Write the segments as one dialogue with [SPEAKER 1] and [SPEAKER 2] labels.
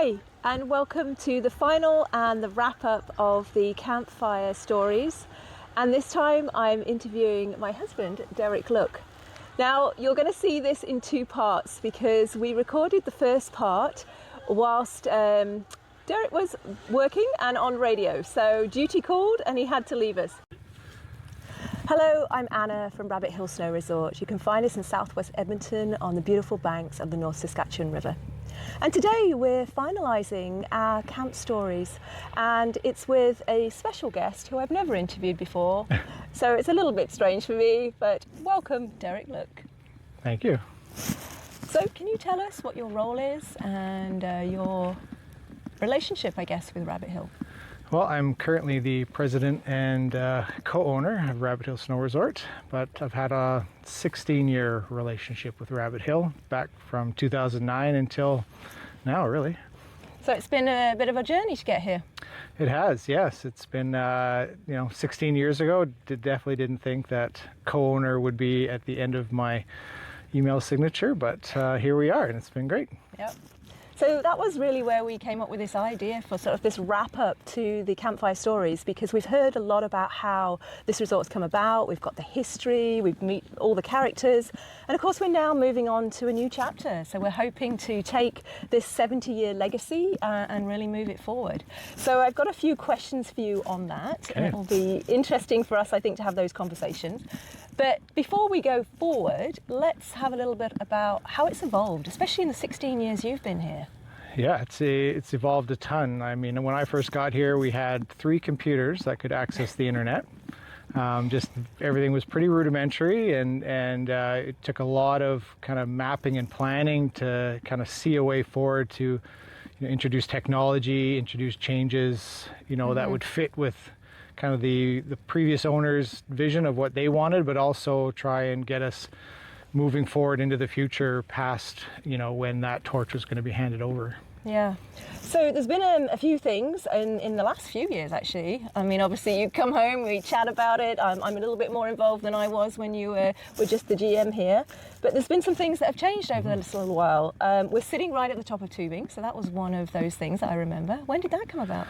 [SPEAKER 1] Hi, and welcome to the final and the wrap-up of the Campfire Stories. And this time I'm interviewing my husband, Derek Look. Now, you're going to see this in two parts because we recorded the first part whilst Derek was working and on radio. So duty called and he had to leave us. Hello, I'm Anna from Rabbit Hill Snow Resort. You can find us in southwest Edmonton on the beautiful banks of the North Saskatchewan River. And today we're finalising our camp stories, and it's with a special guest who I've never interviewed before. So it's a little bit strange for me, but welcome, Derek Look.
[SPEAKER 2] Thank you.
[SPEAKER 1] So can you tell us what your role is and your relationship, I guess, with Rabbit Hill?
[SPEAKER 2] Well, I'm currently the president and co-owner of Rabbit Hill Snow Resort, but I've had a 16-year relationship with Rabbit Hill, back from 2009 until now, really.
[SPEAKER 1] So it's been a bit of a journey to get here.
[SPEAKER 2] It has, yes. It's been, 16 years ago. Definitely didn't think that co-owner would be at the end of my email signature, but here we are, and it's been great.
[SPEAKER 1] Yep. So that was really where we came up with this idea for sort of this wrap up to the Campfire Stories, because we've heard a lot about how this resort's come about. We've got the history, we've met all the characters, and of course we're now moving on to a new chapter. So we're hoping to take this 70-year legacy and really move it forward. So I've got a few questions for you on that, and it'll be interesting for us, I think, to have those conversations. But before we go forward, let's have a little bit about how it's evolved, especially in the 16 years you've been here.
[SPEAKER 2] Yeah, it's evolved a ton. I mean, when I first got here, we had 3 computers that could access the internet. Just everything was pretty rudimentary, and it took a lot of kind of mapping and planning to kind of see a way forward to introduce technology, introduce changes, that would fit with kind of the previous owner's vision of what they wanted, but also try and get us moving forward into the future past, when that torch was going to be handed over.
[SPEAKER 1] Yeah. So there's been a few things in the last few years, actually. I mean, obviously you come home, we chat about it. I'm a little bit more involved than I was when you were just the GM here. But there's been some things that have changed over this little while. We're sitting right at the top of tubing, so that was one of those things that I remember. When did that come about?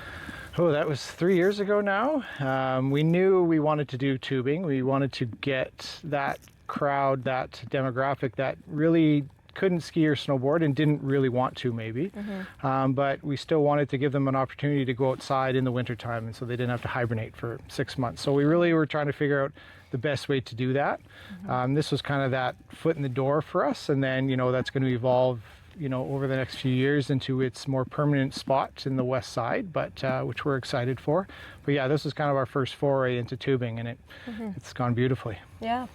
[SPEAKER 2] Oh, that was 3 years ago now. We knew we wanted to do tubing. We wanted to get that crowd, that demographic that really couldn't ski or snowboard and didn't really want to, maybe. But we still wanted to give them an opportunity to go outside in the wintertime, and so they didn't have to hibernate for 6 months. So we really were trying to figure out the best way to do that. This was kind of that foot in the door for us, and then that's going to evolve over the next few years into its more permanent spot in the west side, but which we're excited for. But yeah, this is kind of our first foray into tubing, and it's gone beautifully.
[SPEAKER 1] Yeah.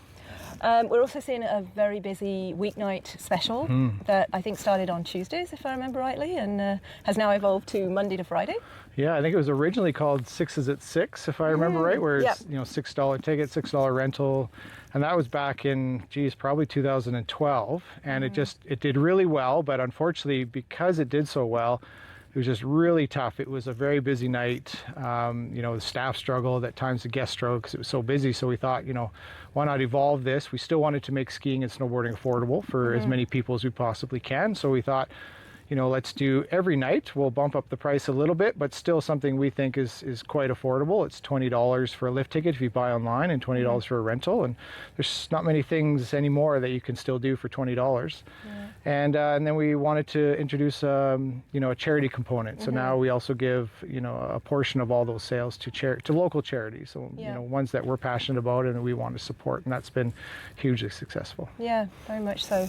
[SPEAKER 1] We're also seeing a very busy Weeknight Special that I think started on Tuesdays, if I remember rightly, and has now evolved to Monday to Friday.
[SPEAKER 2] Yeah, I think it was originally called Sixes at Six, if I remember right, where it's $6 ticket, $6 rental, and that was back in probably 2012, and it did really well, but unfortunately, because it did so well, it was just really tough. It was a very busy night. The staff struggled, at times the guests struggled because it was so busy. So we thought, why not evolve this? We still wanted to make skiing and snowboarding affordable for as many people as we possibly can. So we thought, let's do every night. We'll bump up the price a little bit, but still something we think is quite affordable. It's $20 for a lift ticket if you buy online, and $20 for a rental. And there's not many things anymore that you can still do for $20. And then we wanted to introduce a charity component. So now we also give a portion of all those sales to local charities. So ones that we're passionate about and we want to support, and that's been hugely successful.
[SPEAKER 1] Yeah, very much so.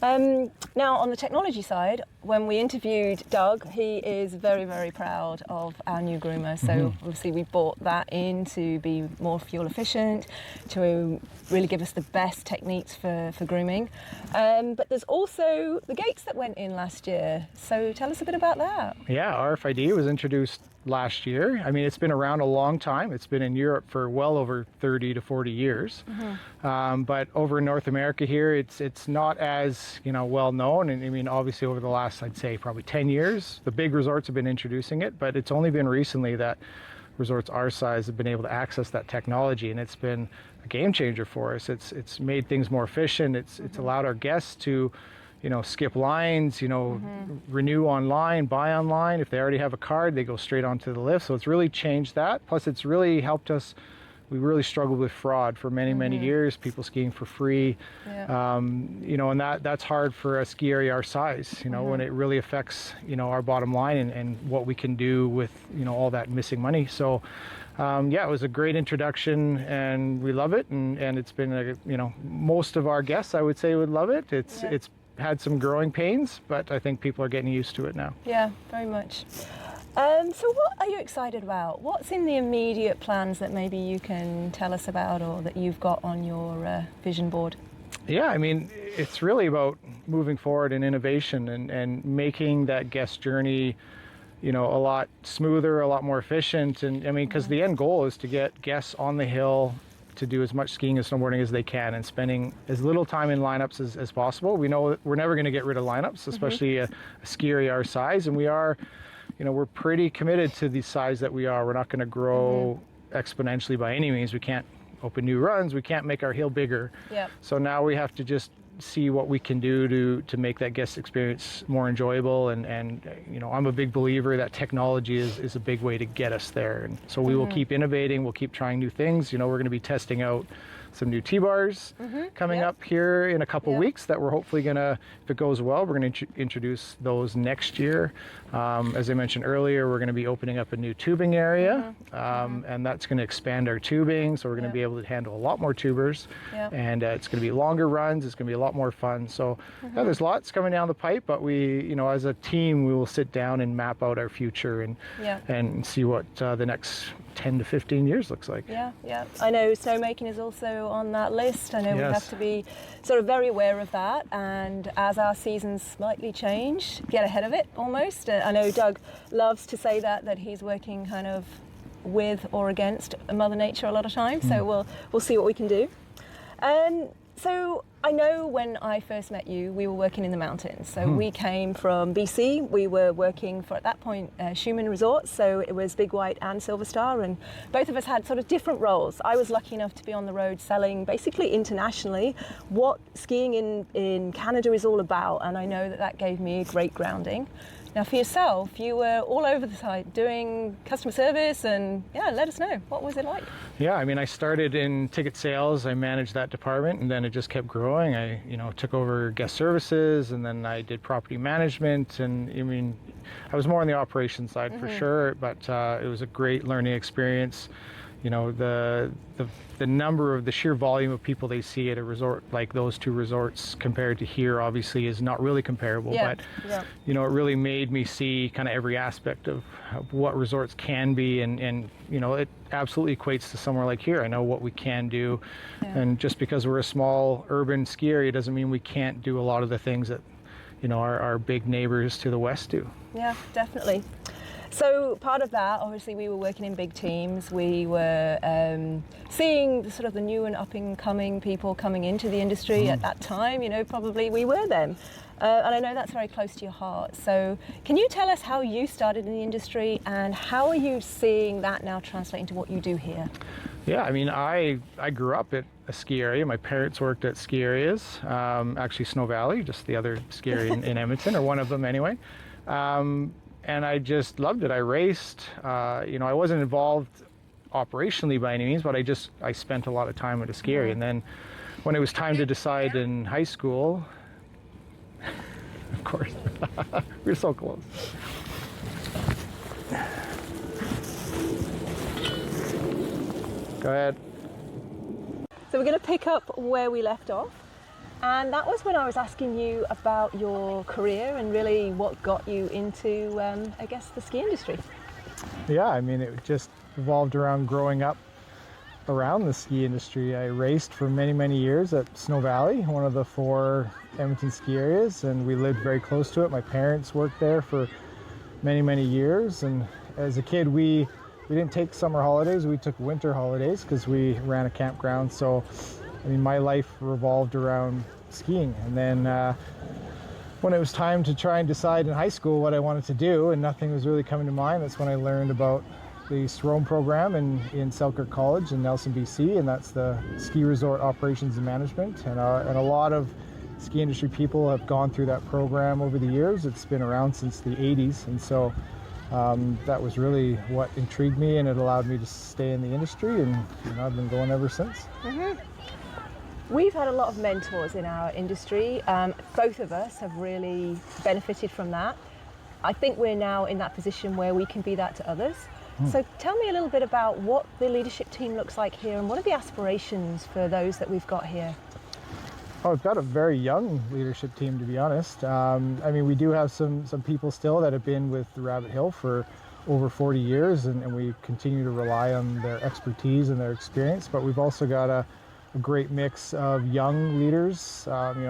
[SPEAKER 1] Now, on the technology side, when we interviewed Doug, he is very, very proud of our new groomer. So obviously we bought that in to be more fuel efficient, to really give us the best techniques for grooming. But there's also the gates that went in last year. So tell us a bit about that.
[SPEAKER 2] Yeah, RFID was introduced last year. I mean, it's been around a long time. It's been in Europe for well over 30 to 40 years. But over in North America here, it's not as well known. And I mean, obviously over the last, I'd say probably 10 years, the big resorts have been introducing it, but it's only been recently that resorts our size have been able to access that technology, and it's been a game changer for us. It's made things more efficient. It's allowed our guests to skip lines, renew online, buy online. If they already have a card, they go straight onto the lift. So it's really changed that. Plus, it's really helped us. We really struggled with fraud for many years, people skiing for free.
[SPEAKER 1] Yeah.
[SPEAKER 2] And that's hard for a ski area our size, when it really affects, our bottom line and what we can do with, all that missing money. So, it was a great introduction and we love it. And it's been, most of our guests, I would say, would love it. It's had some growing pains, but I think people are getting used to it now.
[SPEAKER 1] Yeah, very much. So what are you excited about? What's in the immediate plans that maybe you can tell us about or that you've got on your vision board?
[SPEAKER 2] Yeah, I mean, it's really about moving forward in innovation and making that guest journey, a lot smoother, a lot more efficient. And I mean, because the end goal is to get guests on the hill to do as much skiing and snowboarding as they can and spending as little time in lineups as possible. We know that we're never going to get rid of lineups, especially a ski area our size. And we are, we're pretty committed to the size that we are. We're not going to grow exponentially by any means. We can't open new runs. We can't make our hill bigger.
[SPEAKER 1] Yeah.
[SPEAKER 2] So now we have to just see what we can do to make that guest experience more enjoyable. And I'm a big believer that technology is a big way to get us there. And so we will keep innovating. We'll keep trying new things. We're going to be testing out some new T-bars coming up here in a couple weeks that we're hopefully going to, if it goes well, we're going to introduce those next year. As I mentioned earlier, we're going to be opening up a new tubing area, and that's going to expand our tubing. So we're going to be able to handle a lot more tubers, and it's going to be longer runs. It's going to be a lot more fun. So there's lots coming down the pipe, but we, as a team, we will sit down and map out our future and see what the next 10 to 15 years looks like.
[SPEAKER 1] Yeah. I know snowmaking is also on that list. I know we have to be sort of very aware of that, and as our seasons slightly change, get ahead of it almost. I know Doug loves to say that he's working kind of with or against Mother Nature a lot of times, so we'll see what we can do. So I know when I first met you, we were working in the mountains. So we came from BC. We were working for, at that point, Schumann Resorts. So it was Big White and SilverStar, and both of us had sort of different roles. I was lucky enough to be on the road selling basically internationally what skiing in Canada is all about, and I know that gave me a great grounding. Now for yourself, you were all over the site doing customer service, and let us know, what was it like? Yeah,
[SPEAKER 2] I mean, I started in ticket sales. I managed that department, and then it just kept growing. I, took over guest services, and then I did property management, and I mean, I was more on the operations side for sure, but it was a great learning experience. The number of the sheer volume of people they see at a resort like those two resorts compared to here obviously is not really comparable, but it really made me see kind of every aspect of what resorts can be, and it absolutely equates to somewhere like here. I know what we can do, and just because we're a small urban ski area doesn't mean we can't do a lot of the things that our big neighbors to the west do.
[SPEAKER 1] Yeah, definitely. So part of that, obviously, we were working in big teams. We were seeing the sort of the new and up-and-coming people coming into the industry at that time. Probably we were them. And I know that's very close to your heart. So can you tell us how you started in the industry, and how are you seeing that now translate into what you do here?
[SPEAKER 2] Yeah, I mean, I grew up at a ski area. My parents worked at ski areas, actually Snow Valley, just the other ski area in Edmonton, or one of them anyway. And I just loved it. I raced. I wasn't involved operationally by any means, but I spent a lot of time at a ski area. And then when it was time to decide in high school, of course, we were so close. Go ahead.
[SPEAKER 1] So we're going to pick up where we left off. And that was when I was asking you about your career and really what got you into, I guess, the ski industry.
[SPEAKER 2] Yeah, I mean, it just revolved around growing up around the ski industry. I raced for many years at Snow Valley, one of the 4 Edmonton ski areas, and we lived very close to it. My parents worked there for many years, and as a kid, we didn't take summer holidays, we took winter holidays because we ran a campground. So I mean, my life revolved around skiing. And then when it was time to try and decide in high school what I wanted to do, and nothing was really coming to mind, that's when I learned about the SROM program in Selkirk College in Nelson, BC, and that's the Ski Resort Operations and Management. And a lot of ski industry people have gone through that program over the years. It's been around since the 80s, and so that was really what intrigued me, and it allowed me to stay in the industry, and I've been going ever since.
[SPEAKER 1] We've had a lot of mentors in our industry. Both of us have really benefited from that. I think we're now in that position where we can be that to others. So tell me a little bit about what the leadership team looks like here, and what are the aspirations for those that we've got here?
[SPEAKER 2] Oh, we've got a very young leadership team, to be honest. I mean, we do have some people still that have been with Rabbit Hill for over 40 years, and we continue to rely on their expertise and their experience, but we've also got a great mix of young leaders,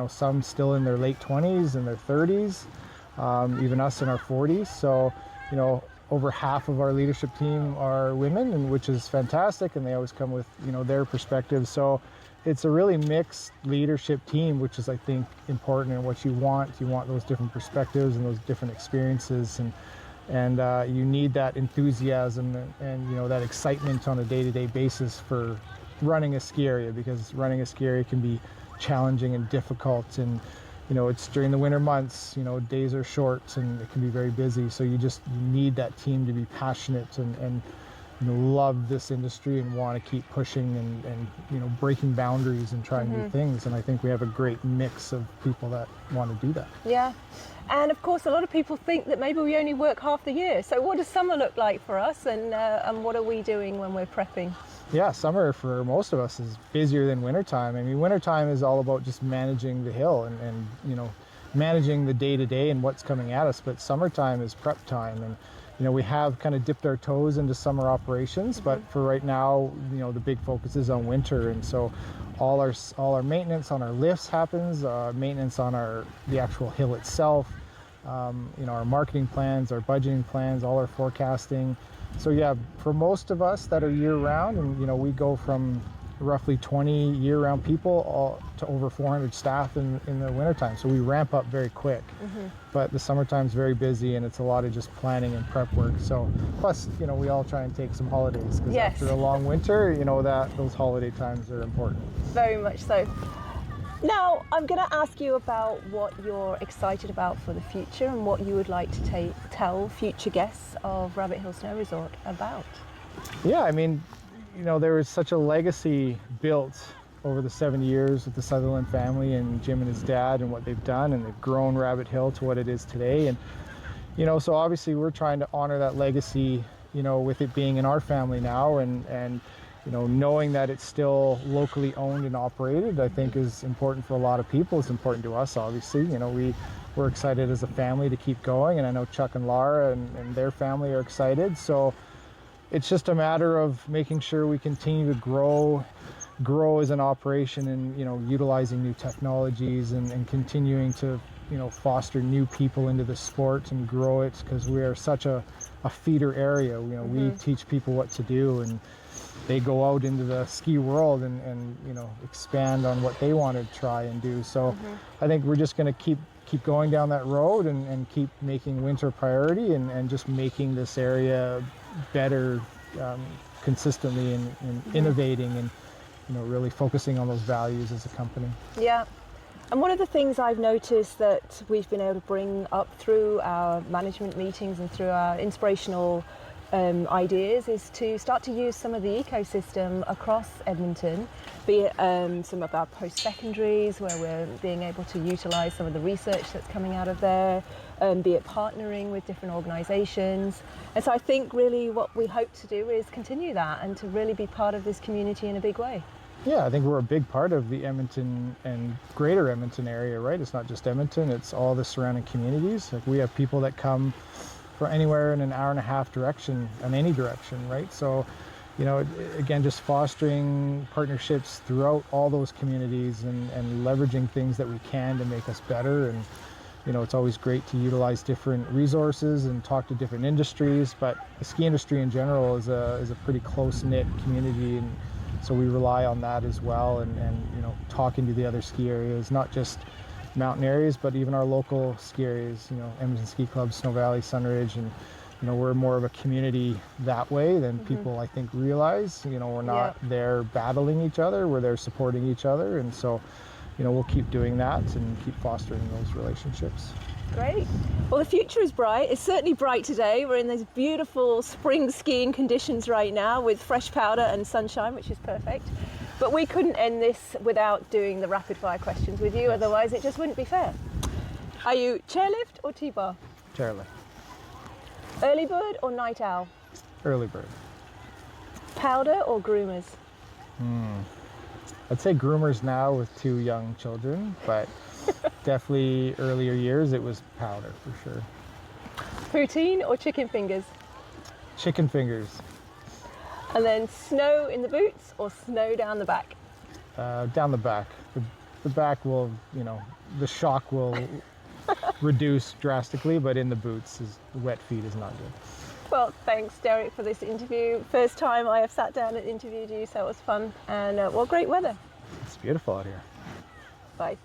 [SPEAKER 2] some still in their late 20s and their 30s, even us in our 40s. So, over half of our leadership team are women, and which is fantastic, and they always come with their perspectives. So it's a really mixed leadership team, which is, I think, important, and what you want those different perspectives and those different experiences, and you need that enthusiasm and that excitement on a day-to-day basis for running a ski area, because running a ski area can be challenging and difficult, and it's during the winter months, days are short and it can be very busy. So you need that team to be passionate and love this industry and want to keep pushing and breaking boundaries and trying new things. And I think we have a great mix of people that want to do that.
[SPEAKER 1] Yeah. And of course, a lot of people think that maybe we only work half the year. So what does summer look like for us, and what are we doing when we're prepping?
[SPEAKER 2] Yeah, summer for most of us is busier than wintertime. I mean, wintertime is all about just managing the hill and managing the day-to-day and what's coming at us. But summertime is prep time, and we have kind of dipped our toes into summer operations, but for right now, the big focus is on winter, and so all our maintenance on our lifts happens, maintenance on the actual hill itself, our marketing plans, our budgeting plans, all our forecasting. So yeah, for most of us that are year-round, and we go from roughly 20 year-round people to over 400 staff in the wintertime. So we ramp up very quick. But the summertime is very busy, and it's a lot of just planning and prep work. So plus, we all try and take some holidays, because after a long winter, those holiday times are important.
[SPEAKER 1] Very much so. Now, I'm going to ask you about what you're excited about for the future, and what you would like to tell future guests of Rabbit Hill Snow Resort about. Yeah,
[SPEAKER 2] I mean, there was such a legacy built over the 7 years with the Sutherland family and Jim and his dad and what they've done, and they've grown Rabbit Hill to what it is today. And, so obviously we're trying to honor that legacy, with it being in our family now, and knowing that it's still locally owned and operated, I think is important for a lot of people. It's important to us, obviously. We're excited as a family to keep going, and I know Chuck and Laura and their family are excited. So it's just a matter of making sure we continue to grow as an operation, and utilizing new technologies and continuing to foster new people into the sport and grow it, because we are such a feeder area. We teach people what to do, and they go out into the ski world and expand on what they want to try and do. So I think we're just going to keep going down that road and keep making winter a priority, and just making this area better consistently, and innovating, and really focusing on those values as a company.
[SPEAKER 1] Yeah. And one of the things I've noticed that we've been able to bring up through our management meetings and through our inspirational ideas is to start to use some of the ecosystem across Edmonton, be it some of our post-secondaries, where we're being able to utilize some of the research that's coming out of there, be it partnering with different organizations. And so I think really what we hope to do is continue that, and to really be part of this community in a big way.
[SPEAKER 2] Yeah, I think we're a big part of the Edmonton and greater Edmonton area, right? It's not just Edmonton, it's all the surrounding communities. Like, we have people that come from anywhere in an hour-and-a-half direction, in any direction, right? So, again, just fostering partnerships throughout all those communities, and leveraging things that we can to make us better. And, it's always great to utilize different resources and talk to different industries, but the ski industry in general is a pretty close-knit community, and so we rely on that as well, and talking to the other ski areas, not just mountain areas, but even our local ski areas, Edmonton Ski Club, Snow Valley, Sunridge, and we're more of a community that way than people, I think, realize. We're not there battling each other, we're there supporting each other. And so we'll keep doing that and keep fostering those relationships.
[SPEAKER 1] Great. Well, the future is bright. It's certainly bright today. We're in these beautiful spring skiing conditions right now with fresh powder and sunshine, which is perfect. But we couldn't end this without doing the rapid fire questions with you,
[SPEAKER 2] Yes.
[SPEAKER 1] otherwise it just wouldn't be fair. Are you chairlift or T-bar?
[SPEAKER 2] Chairlift.
[SPEAKER 1] Early bird or night owl?
[SPEAKER 2] Early bird.
[SPEAKER 1] Powder or groomers?
[SPEAKER 2] I'd say groomers now with 2 young children, but definitely earlier years it was powder for sure.
[SPEAKER 1] Poutine or chicken fingers?
[SPEAKER 2] Chicken fingers.
[SPEAKER 1] And then snow in the boots or snow down the back?
[SPEAKER 2] Down the back. The back will, the shock will reduce drastically, but in the boots, wet feet is not good.
[SPEAKER 1] Well, thanks, Derek, for this interview. First time I have sat down and interviewed you, so it was fun. And, well, great weather.
[SPEAKER 2] It's beautiful out here.
[SPEAKER 1] Bye.